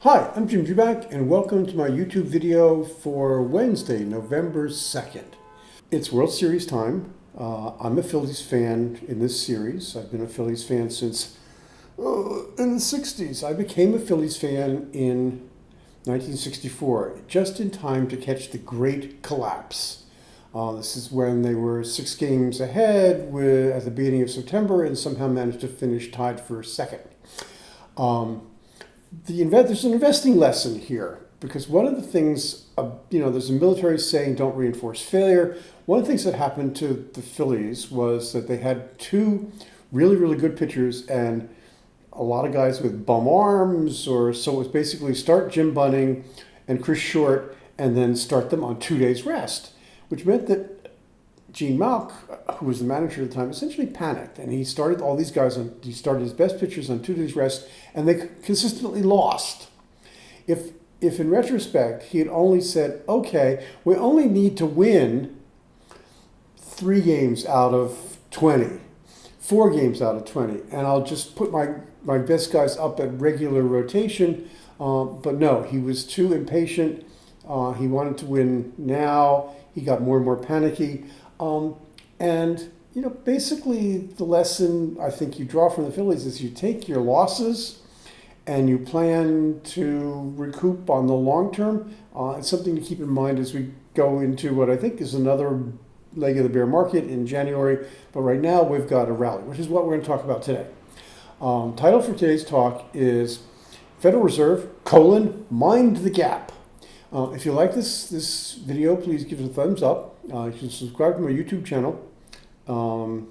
Hi, I'm Jim Juback, and welcome to my YouTube video for Wednesday, November 2nd. It's World Series time. I'm a Phillies fan in this series. I've been a Phillies fan since in the 60s. I became a Phillies fan in 1964, just in time to catch the Great Collapse. This is when they were 6 games ahead at the beginning of September and somehow managed to finish tied for second. There's an investing lesson here, because one of the things, there's a military saying, don't reinforce failure. One of the things that happened to the Phillies was that they had two really, really good pitchers and a lot of guys with bum arms, so it was basically start Jim Bunning and Chris Short and then start them on 2 days rest, which meant that Gene Mauch, who was the manager at the time, essentially panicked, and he started all these guys he started his best pitchers on 2 days rest, and they consistently lost. If in retrospect he had only said, okay, we only need to win 3 games out of 20, 4 games out of 20, and I'll just put my best guys up at regular rotation, but no, he was too impatient. He wanted to win now. He got more and more panicky. Basically the lesson I think you draw from the Phillies is you take your losses and you plan to recoup on the long term. It's something to keep in mind as we go into what I think is another leg of the bear market in January. But right now we've got a rally, which is what we're going to talk about today. Title for today's talk is Federal Reserve, Mind the Gap. If you like this video, please give it a thumbs up. You can subscribe to my YouTube channel, and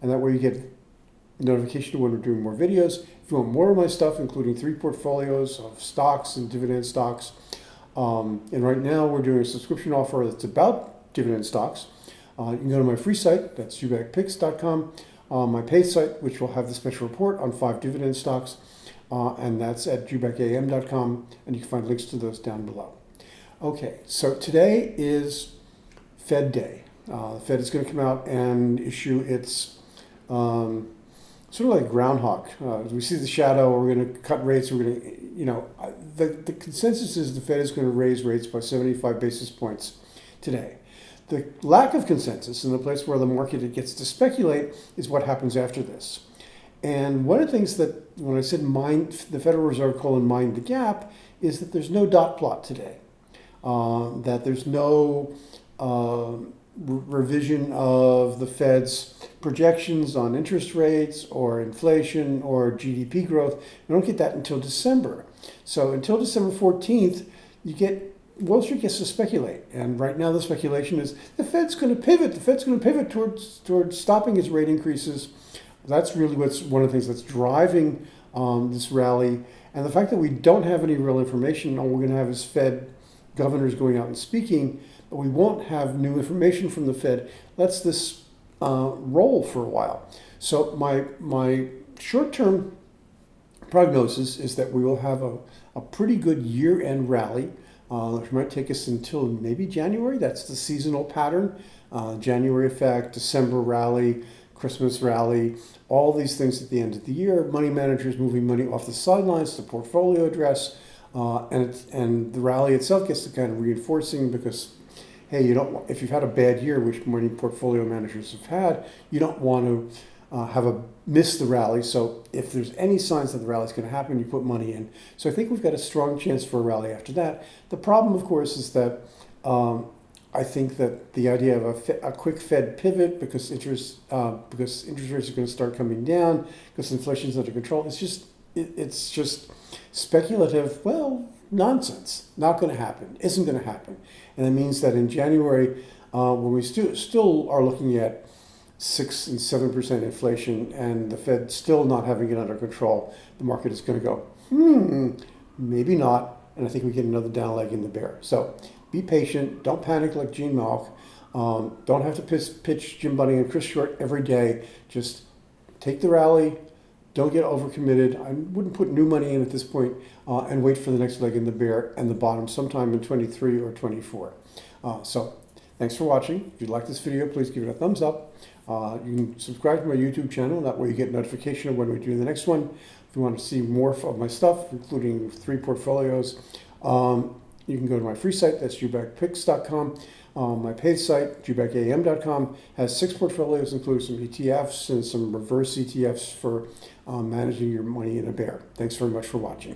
that way you get notification when we're doing more videos. If you want more of my stuff, including 3 portfolios of stocks and dividend stocks, and right now we're doing a subscription offer that's about dividend stocks. You can go to my free site, that's jubackpicks.com, my paid site, which will have the special report on 5 dividend stocks, and that's at jubackam.com, and you can find links to those down below. Okay, so today is Fed Day. The Fed is going to come out and issue its sort of like groundhog. As we see the shadow, we're going to cut rates. We're going to, the consensus is the Fed is going to raise rates by 75 basis points today. The lack of consensus in the place where the market gets to speculate is what happens after this. And one of the things that, when I said the Federal Reserve mind the gap, is that there's no dot plot today. That there's no revision of the Fed's projections on interest rates or inflation or GDP growth. We don't get that until December. So until December 14th, Wall Street gets to speculate. And right now the speculation is the Fed's going to pivot. The Fed's going to pivot towards stopping its rate increases. That's really one of the things that's driving this rally. And the fact that we don't have any real information, all we're going to have is Fed governors going out and speaking, but we won't have new information from the Fed, lets this roll for a while. So my short-term prognosis is that we will have a pretty good year-end rally, which might take us until maybe January. That's the seasonal pattern. January effect, December rally, Christmas rally, all these things at the end of the year. Money managers moving money off the sidelines to portfolio address. And the rally itself gets to kind of reinforcing because, hey, if you've had a bad year, which many portfolio managers have had, you don't want to miss the rally. So if there's any signs that the rally is going to happen, you put money in. So I think we've got a strong chance for a rally after that. The problem, of course, is that I think that the idea of a quick Fed pivot because interest rates are going to start coming down because inflation is under control, it's just speculative, nonsense. Not going to happen. Isn't going to happen. And it means that in January, when we still are looking at 6 and 7% inflation and the Fed still not having it under control, the market is going to go, maybe not. And I think we get another down leg in the bear. So be patient. Don't panic like Gene Mauch. Don't have to pitch Jim Bunning and Chris Short every day. Just take the rally. Don't get overcommitted. I wouldn't put new money in at this point and wait for the next leg in the bear and the bottom sometime in 23 or 24. So Thanks for watching. If you like this video, please give it a thumbs up. You can subscribe to my YouTube channel. That way you get notification of when we do the next one. If you want to see more of my stuff, including 3 portfolios, you can go to my free site. That's jubekpicks.com. My paid site, jubekam.com, has 6 portfolios, including some ETFs and some reverse ETFs for managing your money in a bear. Thanks very much for watching.